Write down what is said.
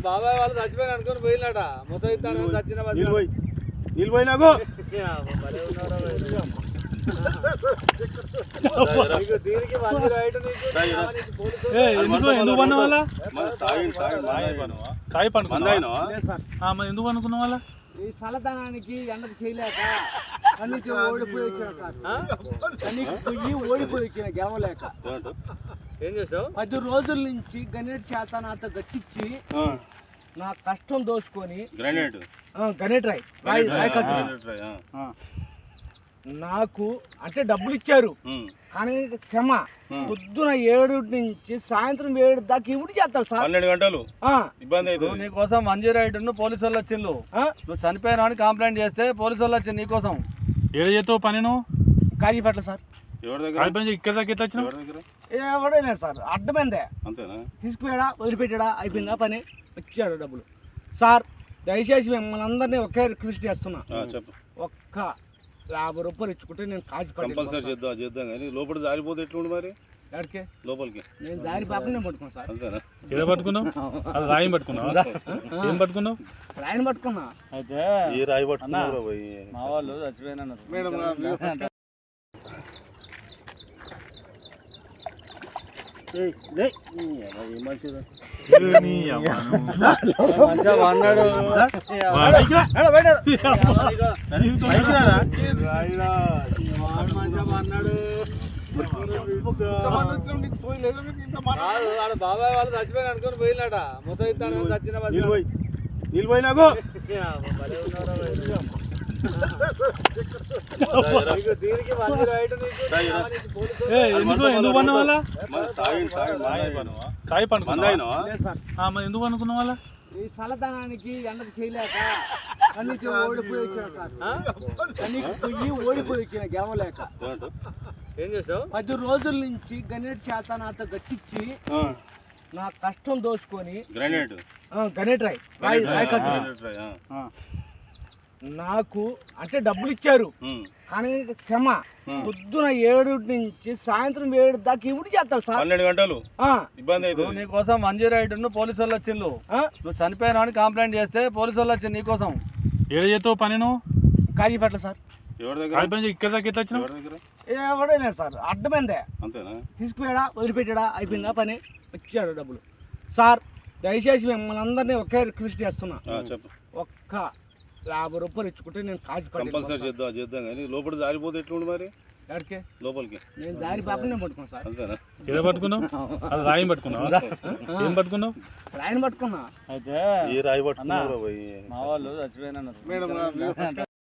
బాబాయ్ వాళ్ళు చచ్చిపోయి అనుకుని పోయినాట ముసైతాను చచ్చిన నిలిపోయినాకు దీనికి ఎందుకు పన్న వాళ్ళ ఎందుకు అనుకున్న వాళ్ళ ఈ చల్లదనానికి ఎండకు చేయలేక కన్నీకి ఓడిపోయి వచ్చిన గెలవలేక ఏం చేసావు 10 రోజుల నుంచి గణేట్ చేత నాతో గట్టించి నా కష్టం దోచుకొని గణేట్ రాయ్ నాకు అంటే డబ్బులు ఇచ్చారు కానీ క్షమ పొద్దున 7 నుంచి సాయంత్రం 7 దాకా ఇవి చేస్తారు సార్ 12 గంటలు ఇబ్బంది అయితే నీకోసం మంజీ రైడ్ పోలీసు వాళ్ళు వచ్చిండు నువ్వు చనిపోయినా అని కంప్లైంట్ చేస్తే పోలీసు వాళ్ళు వచ్చింది నీకోసం ఏడు చేస్తావు పని నువ్వు కాజీపేటలో సార్ ఇక్కడ దాకా ఎట్లా వచ్చినావు ఎవడలేదు సార్ అడ్డమైందే అంతేనా తీసుకుపోయాడా వదిలిపెట్టాడా అయిపోయిందా పని వచ్చాడు డబ్బులు సార్ దయచేసి మిమ్మల్ని అందరినీ ఒకే రిక్వెస్ట్ చేస్తున్నా ఒక్క 50 రూపాయలు ఇచ్చుకుంటే నేను కంపల్సరీ చేద్దాం కానీ లోపల జారిపోతే ఎట్లుండి మరి ఎక్కడికి లోపలికి నేను దారి పాపనే పట్టుకున్నా సార్ అంతేనా ఏదో పట్టుకున్నావు అది రాయి పట్టుకున్నావు ఏం పట్టుకున్నావు రాయిని పట్టుకున్నా అయితే ఏ రాయి పట్టుకున్నావు మా వాళ్ళు చచ్చిపోయినా బాబాయ్ వాళ్ళు చచ్చిపోయి అనుకుని పోయినాట ముసైతాను చచ్చిన నిలిపోయినాకు దీనికి ఎందుకు పన్న వాళ్ళ ఎందుకు అనుకున్న వాళ్ళ ఈ చల్లదనానికి ఎండకు చేయలేక కన్నీకి ఓడిపోయి వచ్చిన గెలవలేక ఏం చేసావు 10 రోజుల నుంచి గణేట్ చేత నాతో గట్టించి నా కష్టం దోచుకొని గణేట్ రాయ్ నాకు అంటే డబ్బులు ఇచ్చారు కానీ క్షమ పొద్దున 7 నుంచి సాయంత్రం 7 దాకా ఇవి చేస్తారు సార్ 12 గంటలు ఇబ్బంది అయితే నీకోసం మంజీ రైడ్ పోలీసు వాళ్ళు వచ్చిండు నువ్వు చనిపోయినా అని కంప్లైంట్ చేస్తే పోలీసు వాళ్ళు వచ్చింది నీకోసం ఏడు చేస్తావు పని నువ్వు కాజీపేటలో సార్ ఇక్కడ దాకా ఎట్లా వచ్చినావు ఎవడలేదు సార్ అడ్డమైందే అంతేనా తీసుకుపోయాడా వదిలిపెట్టాడా అయిపోయిందా పని వచ్చాడు డబ్బులు సార్ దయచేసి మిమ్మల్ని అందరినీ ఒకే రిక్వెస్ట్ చేస్తున్నా ఒక్క 50 రూపాయలు ఇచ్చుకుంటే నేను కంపల్సరీ చేద్దాం కానీ లోపల జారిపోతే ఎట్లుండి మరి ఎక్కడికి లోపలికి నేను దారి పాపనే పట్టుకున్నా సార్ అంతేనా ఏదో పట్టుకున్నావు అది రాయి పట్టుకున్నావు ఏం పట్టుకున్నావు రాయిని పట్టుకున్నా అయితే ఏ రాయి పట్టుకున్నావు మా వాళ్ళు చచ్చిపోయినా